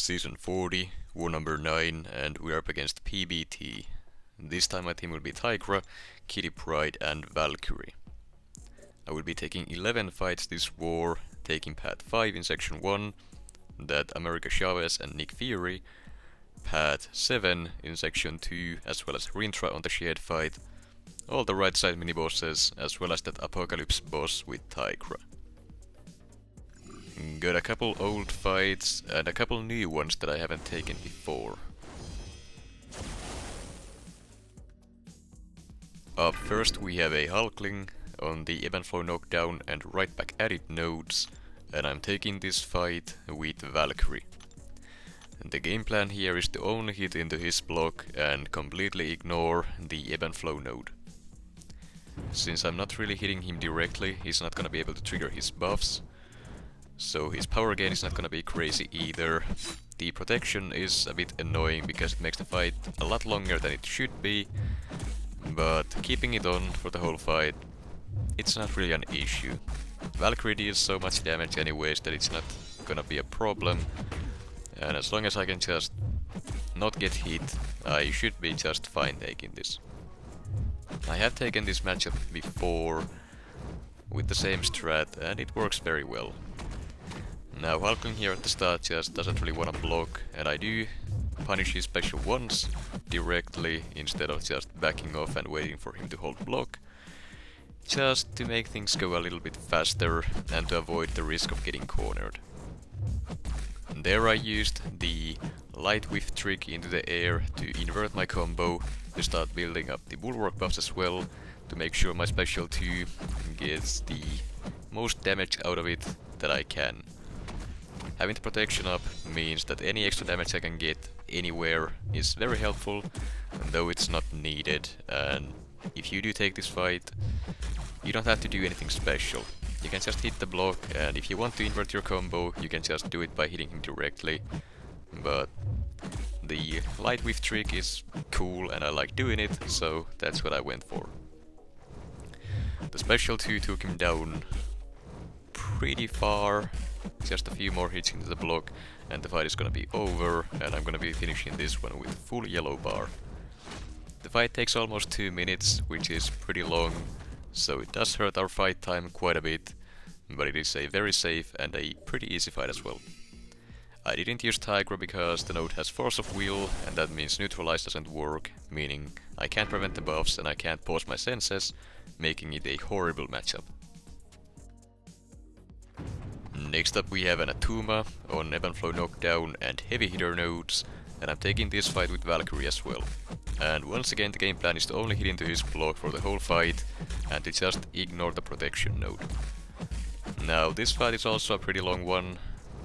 Season 40, War number 9, and we're up against PBT. This time my team will be Tigra, Kitty, Pryde and Valkyrie. I will be taking 11 fights this war, taking Path 5 in Section 1, that Chavez and Nick Fury, Path 7 in Section 2, as well as Rintrah on the shared fight, all the right side mini-bosses, as well as that Apocalypse boss with Tigra. Got a couple old fights and a couple new ones that I haven't taken before. Up first we have a Hulkling on the Ebb and Flow knockdown and right back at it nodes, and I'm taking this fight with Valkyrie. The game plan here is to only hit into his block and completely ignore the Ebb and Flow node. Since I'm not really hitting him directly, he's not gonna be able to trigger his buffs, so his power gain is not gonna be crazy either. The protection is a bit annoying because it makes the fight a lot longer than it should be, but keeping it on for the whole fight, it's not really an issue. Valkyrie deals so much damage anyways that it's not gonna be a problem, and as long as I can just not get hit, I should be just fine taking this. I have taken this matchup before with the same strat and it works very well. Now Hulkling here at the start just doesn't really want to block, and I do punish his special once directly instead of just backing off and waiting for him to hold block, just to make things go a little bit faster and to avoid the risk of getting cornered. And there I used the light whiff trick into the air to invert my combo, to start building up the bulwark buffs as well, to make sure my special 2 gets the most damage out of it that I can. Having the protection up means that any extra damage I can get anywhere is very helpful, though it's not needed, and if you do take this fight, you don't have to do anything special. You can just hit the block, and if you want to invert your combo, you can just do it by hitting him directly, but the light whiff trick is cool and I like doing it, so that's what I went for. The special 2 took him down pretty far, just a few more hits into the block and the fight is gonna be over, and I'm gonna be finishing this one with full yellow bar. The fight takes almost 2 minutes, which is pretty long, so it does hurt our fight time quite a bit, but it is a very safe and a pretty easy fight as well. I didn't use Tigra because the node has Force of Will, and that means Neutralize doesn't work, meaning I can't prevent the buffs and I can't pause my senses, making it a horrible matchup. Next up we have an Attuma on Ebb and Flow knockdown and heavy hitter nodes, and I'm taking this fight with Valkyrie as well. And once again the game plan is to only hit into his block for the whole fight and to just ignore the protection node. Now this fight is also a pretty long one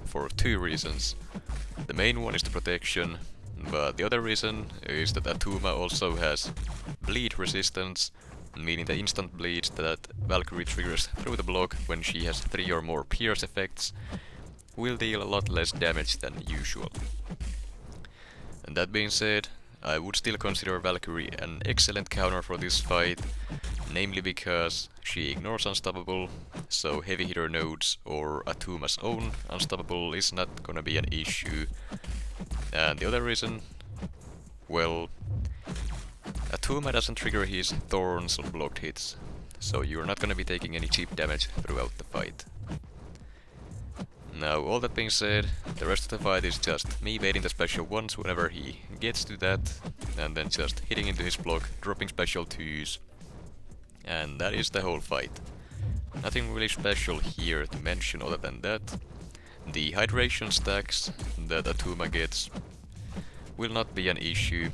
for 2 reasons. The main one is the protection, but the other reason is that Attuma also has bleed resistance, meaning the instant bleeds that Valkyrie triggers through the block when she has 3 or more pierce effects will deal a lot less damage than usual. And that being said, I would still consider Valkyrie an excellent counter for this fight, namely because she ignores Unstoppable, so heavy hitter nodes or Attuma's own Unstoppable is not gonna be an issue. And the other reason, well, Attuma doesn't trigger his thorns on blocked hits, so you're not gonna be taking any cheap damage throughout the fight. Now, all that being said, the rest of the fight is just me baiting the special once whenever he gets to that, and then just hitting into his block, dropping special 2s, and that is the whole fight. Nothing really special here to mention other than that. The hydration stacks that Attuma gets will not be an issue.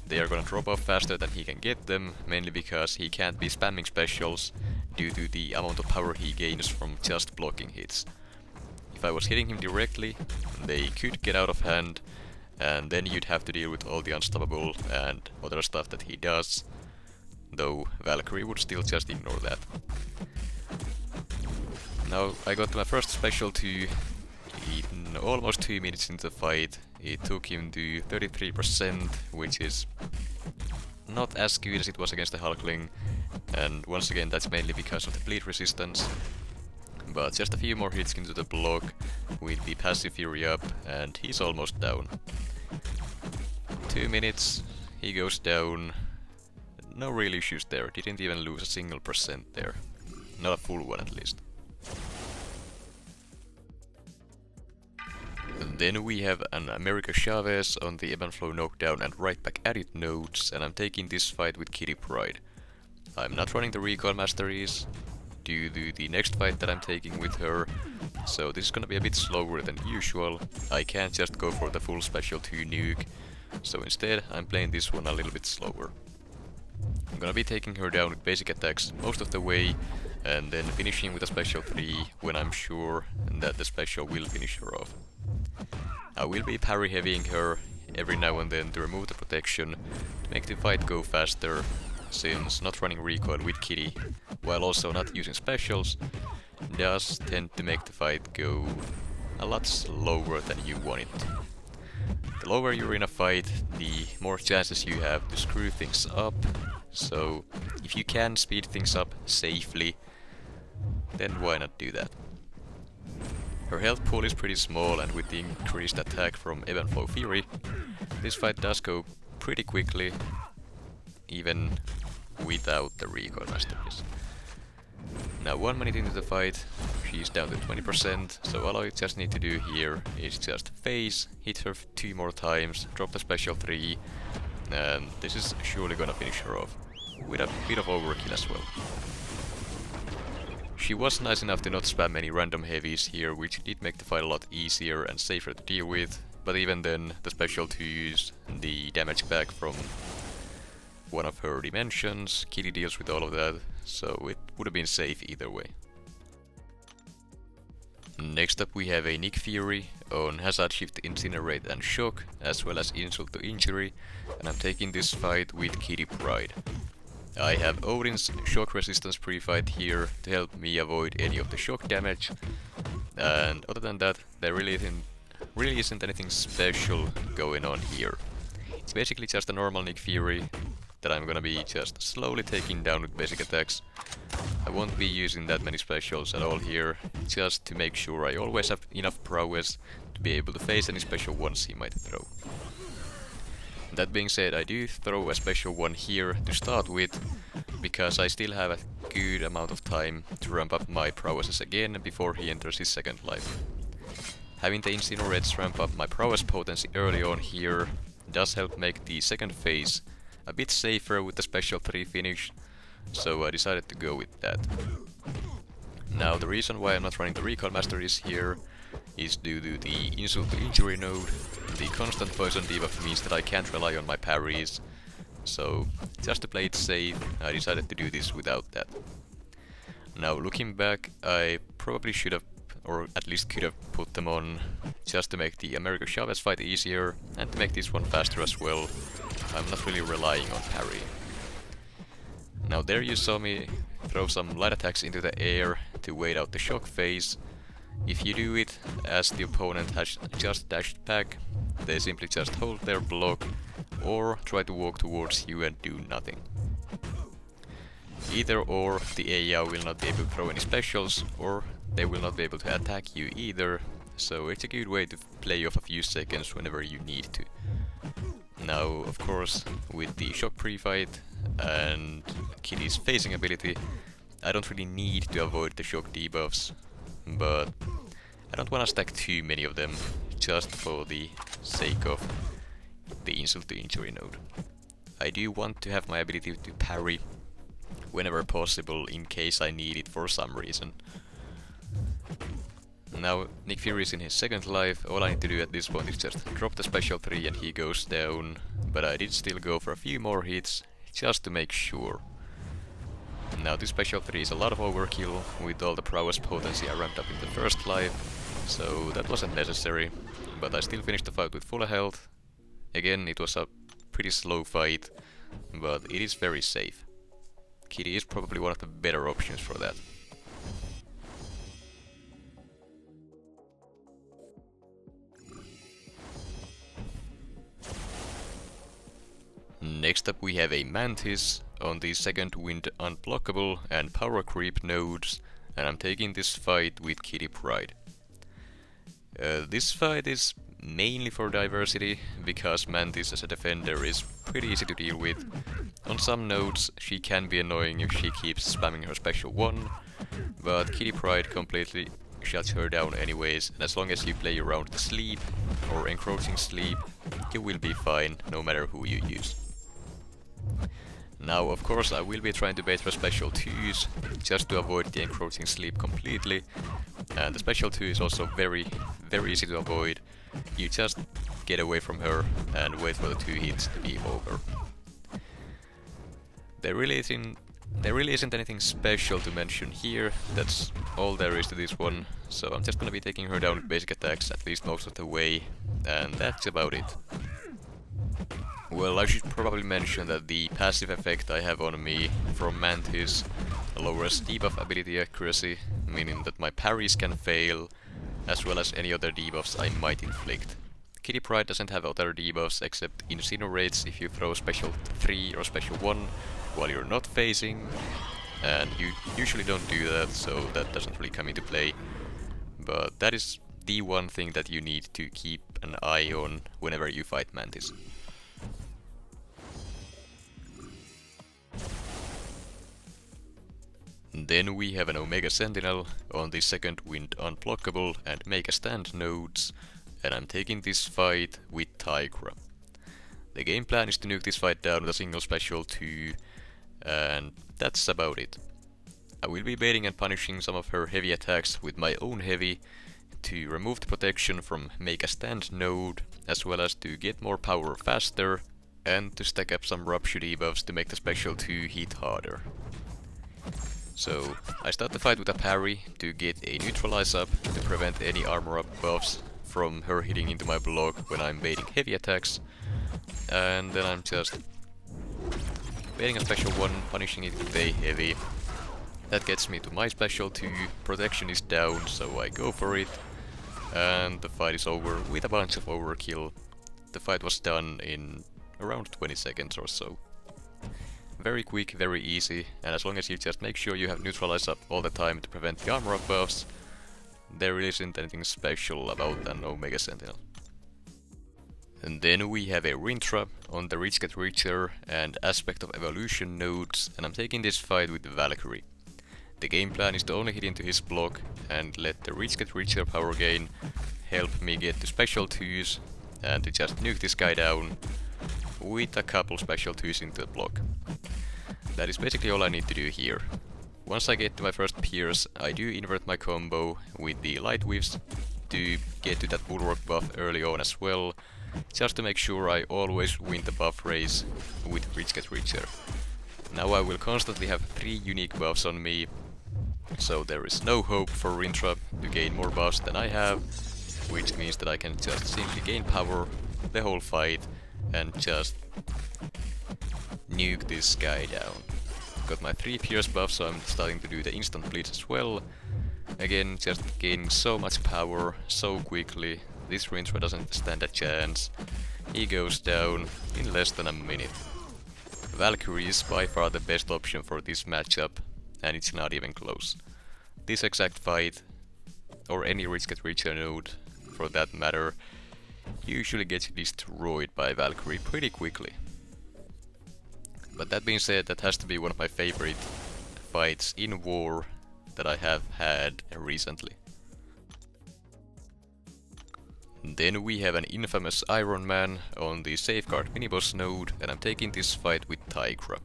They are gonna drop off faster than he can get them, mainly because he can't be spamming specials due to the amount of power he gains from just blocking hits. If I was hitting him directly, they could get out of hand, and then you'd have to deal with all the Unstoppable and other stuff that he does, though Valkyrie would still just ignore that. Now I got my first special 2 in almost 2 minutes into the fight. It took him to 33%, which is not as good as it was against the Hulkling, and once again that's mainly because of the bleed resistance. but just a few more hits into the block with the passive Fury up, and he's almost down. 2 minutes, he goes down. No real issues there, didn't even lose a single % there. Not a full one at least. And then we have an America Chavez on the ebb and flow knockdown and right back at it nodes, and I'm taking this fight with Kitty Pryde. I'm not running the recoil masteries due to the next fight that I'm taking with her, so this is gonna be a bit slower than usual. I can't just go for the full special 2 nuke, so instead I'm playing this one a little bit slower. I'm gonna be taking her down with basic attacks most of the way, and then finishing with a special 3 when I'm sure that the special will finish her off. I will be parry heavying her every now and then to remove the protection, to make the fight go faster, since not running recoil with Kitty, while also not using specials, does tend to make the fight go a lot slower than you want it to. The lower you're in a fight, the more chances you have to screw things up, so if you can speed things up safely, then why not do that? Her health pool is pretty small, and with the increased attack from ebb and flow Fury, this fight does go pretty quickly, even without the recoil masteries. Now 1 minute into the fight, she's down to 20%, so all I just need to do here is just phase, hit her 2 more times, drop the special 3, and this is surely gonna finish her off, with a bit of overkill as well. She was nice enough to not spam any random heavies here, which did make the fight a lot easier and safer to deal with, but even then, the special 2s, the damage back from one of her dimensions, Kitty deals with all of that, so it would have been safe either way. Next up we have a Nick Fury on Hazard Shift, Incinerate and Shock, as well as Insult to Injury, and I'm taking this fight with Kitty Pryde. I have Odin's shock resistance pre-fight here to help me avoid any of the shock damage, and other than that, there really isn't anything special going on here. It's basically just a normal Nick Fury that I'm gonna be just slowly taking down with basic attacks. I won't be using that many specials at all here, just to make sure I always have enough prowess to be able to face any special ones he might throw. That being said, I do throw a special one here to start with, because I still have a good amount of time to ramp up my prowesses again before he enters his second life. Having the Incinerates ramp up my prowess potency early on here does help make the second phase a bit safer with the special 3 finish, so I decided to go with that. Now the reason why I'm not running the recoil masteries here is due to the Insult to Injury node. The constant poison debuff means that I can't rely on my parries, so just to play it safe, I decided to do this without that. Now looking back, I probably should have, or at least could have put them on, just to make the America Chavez fight easier, and to make this one faster as well. I'm not really relying on parry. Now there you saw me throw some light attacks into the air to wait out the shock phase. If you do it as the opponent has just dashed back, they simply just hold their block or try to walk towards you and do nothing. Either or, the AI will not be able to throw any specials, or they will not be able to attack you either, so it's a good way to play off a few seconds whenever you need to. Now, of course, with the shock pre-fight and Kitty's phasing ability, I don't really need to avoid the shock debuffs, but I don't want to stack too many of them, just for the sake of the Insult to Injury node. I do want to have my ability to parry whenever possible, in case I need it for some reason. Now Nick Fury is in his second life, all I need to do at this point is just drop the special 3 and he goes down, but I did still go for a few more hits, just to make sure. Now this special 3 is a lot of overkill, with all the prowess potency I ramped up in the first life, so that wasn't necessary, but I still finished the fight with full health. Again, it was a pretty slow fight, but it is very safe. Kitty is probably one of the better options for that. Next up we have a Mantis on the second wind unblockable and power creep nodes, and I'm taking this fight with Pryde. This fight is mainly for diversity, because Mantis as a defender is pretty easy to deal with. On some nodes she can be annoying if she keeps spamming her special 1, but Pryde completely shuts her down anyways, and as long as you play around the sleep or encroaching sleep, you will be fine no matter who you use. Now of course I will be trying to bait her special 2s just to avoid the encroaching sleep completely, and the special 2 is also very easy to avoid. You just get away from her and wait for the 2 hits to be over. There really isn't anything special to mention here, that's all there is to this one, so I'm just gonna be taking her down with basic attacks at least most of the way, and that's about it. Well, I should probably mention that the passive effect I have on me from Mantis lowers debuff ability accuracy, meaning that my parries can fail, as well as any other debuffs I might inflict. Pryde doesn't have other debuffs except incinerates if you throw special 3 or special 1 while you're not phasing, and you usually don't do that, so that doesn't really come into play. But that is the one thing that you need to keep an eye on whenever you fight Mantis. Then we have an Omega Sentinel on the second wind unblockable and make a stand nodes, and I'm taking this fight with Tigra. The game plan is to nuke this fight down with a single special 2, and that's about it. I will be baiting and punishing some of her heavy attacks with my own heavy to remove the protection from make a stand node, as well as to get more power faster, and to stack up some rupture debuffs to make the special 2 hit harder. So I start the fight with a parry to get a neutralize up to prevent any armor up buffs from her hitting into my block when I'm baiting heavy attacks, and then I'm just baiting a special 1, punishing it with a heavy. That gets me to my special 2, protection is down, so I go for it, and the fight is over with a bunch of overkill. The fight was done in around 20 seconds or so. Very quick, very easy, and as long as you just make sure you have neutralize up all the time to prevent the armor up buffs, there really isn't anything special about an Omega Sentinel. And then we have a Rintrah on the Reach Get Richer and Aspect of Evolution nodes, and I'm taking this fight with the Valkyrie. The game plan is to only hit into his block and let the Reach Get Richer power gain help me get to special 2s and to just nuke this guy down with a couple special 2s into the block. That is basically all I need to do here. Once I get to my first pierce, I do invert my combo with the light whiffs to get to that bulwark buff early on as well, just to make sure I always win the buff race with Reach Get Richer. Now I will constantly have 3 unique buffs on me, so there is no hope for Rintrah to gain more buffs than I have, which means that I can just simply gain power the whole fight and just nuke this guy down. Got my 3 pierce buffs, so I'm starting to do the instant bleeds as well. Again, just gaining so much power so quickly, this Rintrah doesn't stand a chance. He goes down in less than a minute. Valkyrie is by far the best option for this matchup, and it's not even close. This exact fight, or any Reach Get Richer node for that matter, usually gets destroyed by Valkyrie pretty quickly. But that being said, that has to be one of my favorite fights in war that I have had recently. Then we have an infamous Iron Man on the Safeguard miniboss node, and I'm taking this fight with Tigra.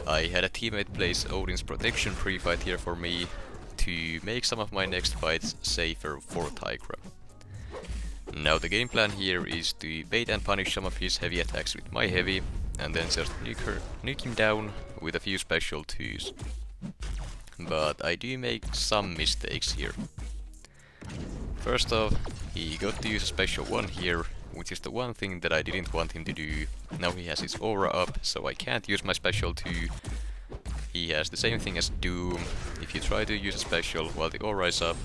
I had a teammate place Odin's Protection pre-fight here for me to make some of my next fights safer for Tigra. Now the game plan here is to bait and punish some of his heavy attacks with my heavy, and then just nuke him down with a few special 2s. But I do make some mistakes here. First off, he got to use a special 1 here, which is the one thing that I didn't want him to do. Now he has his aura up, so I can't use my special 2. He has the same thing as Doom. If you try to use a special while the aura is up,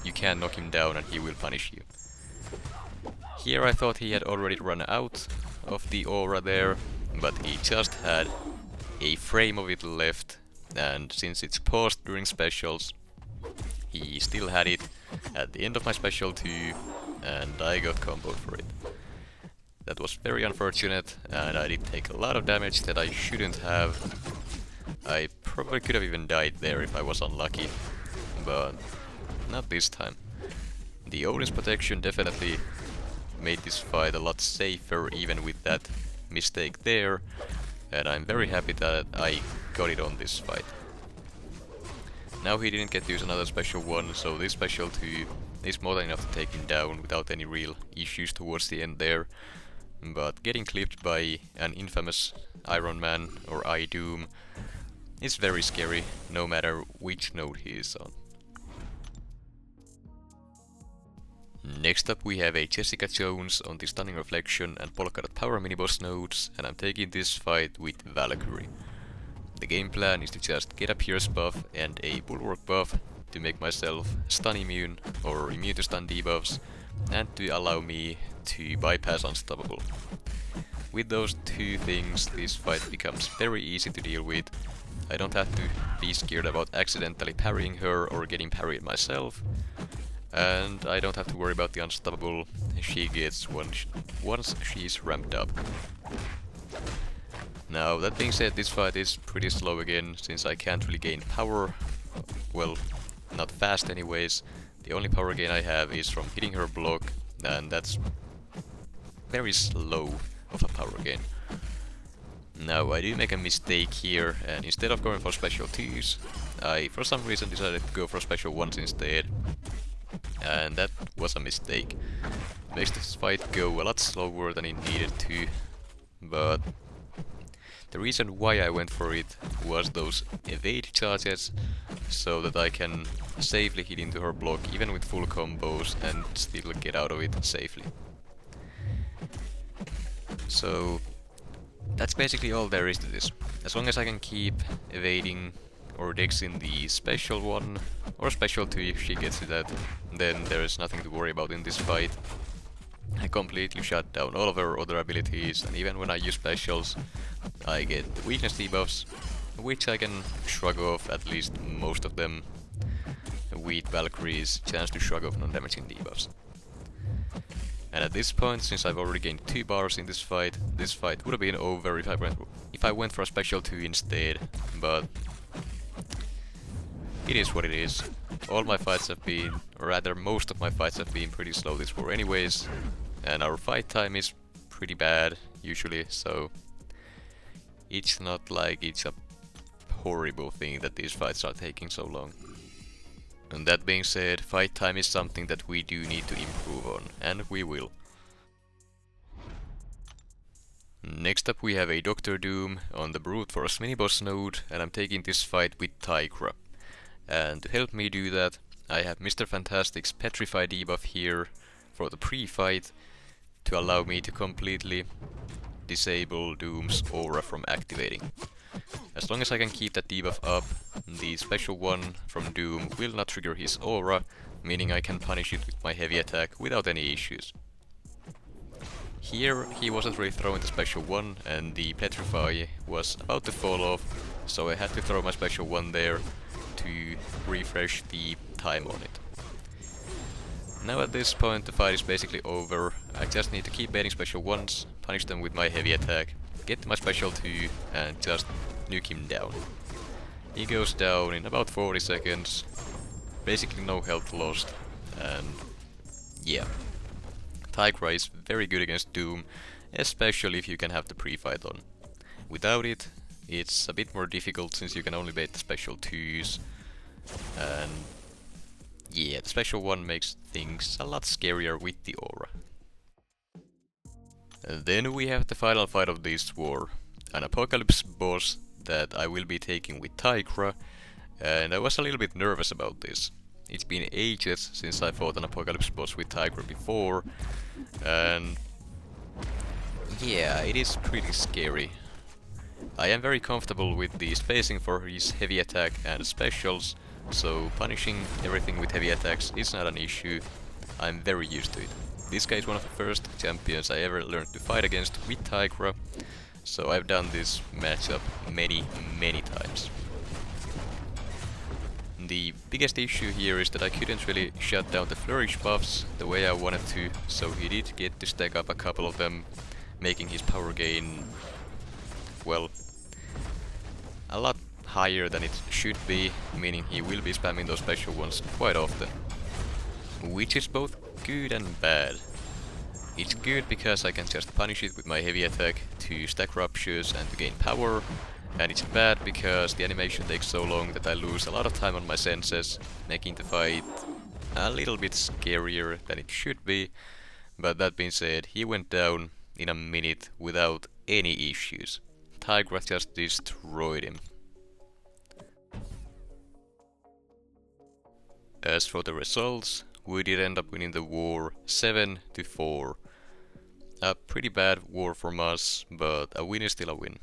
you can knock him down and he will punish you. Here I thought he had already run out of the aura there, but he just had a frame of it left, and since it's paused during specials, He still had it at the end of my special 2, and I got comboed for it. That was very unfortunate, and I did take a lot of damage that I shouldn't have. I probably could have even died there if I was unlucky, but not this time. The Odin's protection definitely made this fight a lot safer even with that mistake there, and I'm very happy that I got it on this fight. Now he didn't get to use another special 1, so this special 2 is more than enough to take him down without any real issues towards the end there. But getting clipped by an infamous Iron Man or I Doom is very scary, no matter which node he is on. Next up we have a Jessica Jones on the Stunning Reflection and Polka Dot Power mini-boss nodes, and I'm taking this fight with Valkyrie. The game plan is to just get a Pierce buff and a Bulwark buff to make myself stun immune or immune to stun debuffs, and to allow me to bypass Unstoppable. With those two things, this fight becomes very easy to deal with. I don't have to be scared about accidentally parrying her or getting parried myself, and I don't have to worry about the Unstoppable she gets once she's ramped up. Now, that being said, this fight is pretty slow again, since I can't really gain power. Well, not fast anyways. The only power gain I have is from hitting her block, and that's very slow of a power gain. Now, I do make a mistake here, and instead of going for special 2s, I for some reason decided to go for special 1s instead. And that was a mistake. Makes this fight go a lot slower than it needed to, but the reason why I went for it was those evade charges, so that I can safely hit into her block even with full combos and still get out of it safely. So that's basically all there is to this. As long as I can keep evading or dexing the special 1 or special 2 if she gets to that, then there is nothing to worry about in this fight. I completely shut down all of her other abilities, and even when I use specials, I get weakness debuffs, which I can shrug off at least most of them with Valkyrie's chance to shrug off non-damaging debuffs. And at this point, since I've already gained 2 bars in this fight would have been over if I went for a special 2 instead, but it is what it is. All my fights have been, or rather most of my fights have been pretty slow this war anyways, and our fight time is pretty bad usually, so it's not like it's a horrible thing that these fights are taking so long. And that being said, fight time is something that we do need to improve on, and we will. Next up we have a Dr. Doom on the Brute Force mini-boss node, and I'm taking this fight with Tigra. And to help me do that, I have Mr. Fantastic's Petrify debuff here for the pre-fight to allow me to completely disable Doom's aura from activating. As long as I can keep that debuff up, the special 1 from Doom will not trigger his aura, meaning I can punish it with my heavy attack without any issues. Here he wasn't really throwing the special 1 and the Petrify was about to fall off, so I had to throw my special 1 there to refresh the time on it. Now at this point the fight is basically over. I just need to keep baiting special 1s, punish them with my heavy attack, get to my special 2 and just nuke him down. He goes down in about 40 seconds, basically no health lost, and yeah. Tigra is very good against Doom, especially if you can have the pre-fight on. Without it, it's a bit more difficult since you can only bait the special 2s, and yeah, the special 1 makes things a lot scarier with the aura. And then we have the final fight of this war, an Apocalypse boss that I will be taking with Tigra, and I was a little bit nervous about this. It's been ages since I fought an Apocalypse boss with Tigra before, and yeah, it is pretty scary. I am very comfortable with the spacing for his heavy attack and specials, so punishing everything with heavy attacks is not an issue. I'm very used to it. This guy is one of the first champions I ever learned to fight against with Tigra, so I've done this matchup many times. The biggest issue here is that I couldn't really shut down the flourish buffs the way I wanted to, so he did get to stack up a couple of them, making his power gain, well, a lot higher than it should be, meaning he will be spamming those special ones quite often. Which is both good and bad. It's good because I can just punish it with my heavy attack to stack ruptures and to gain power, and it's bad because the animation takes so long that I lose a lot of time on my senses, making the fight a little bit scarier than it should be. But that being said, he went down in a minute without any issues. Tigra just destroyed him. As for the results, we did end up winning the war 7-4. A pretty bad war from us, but a win is still a win.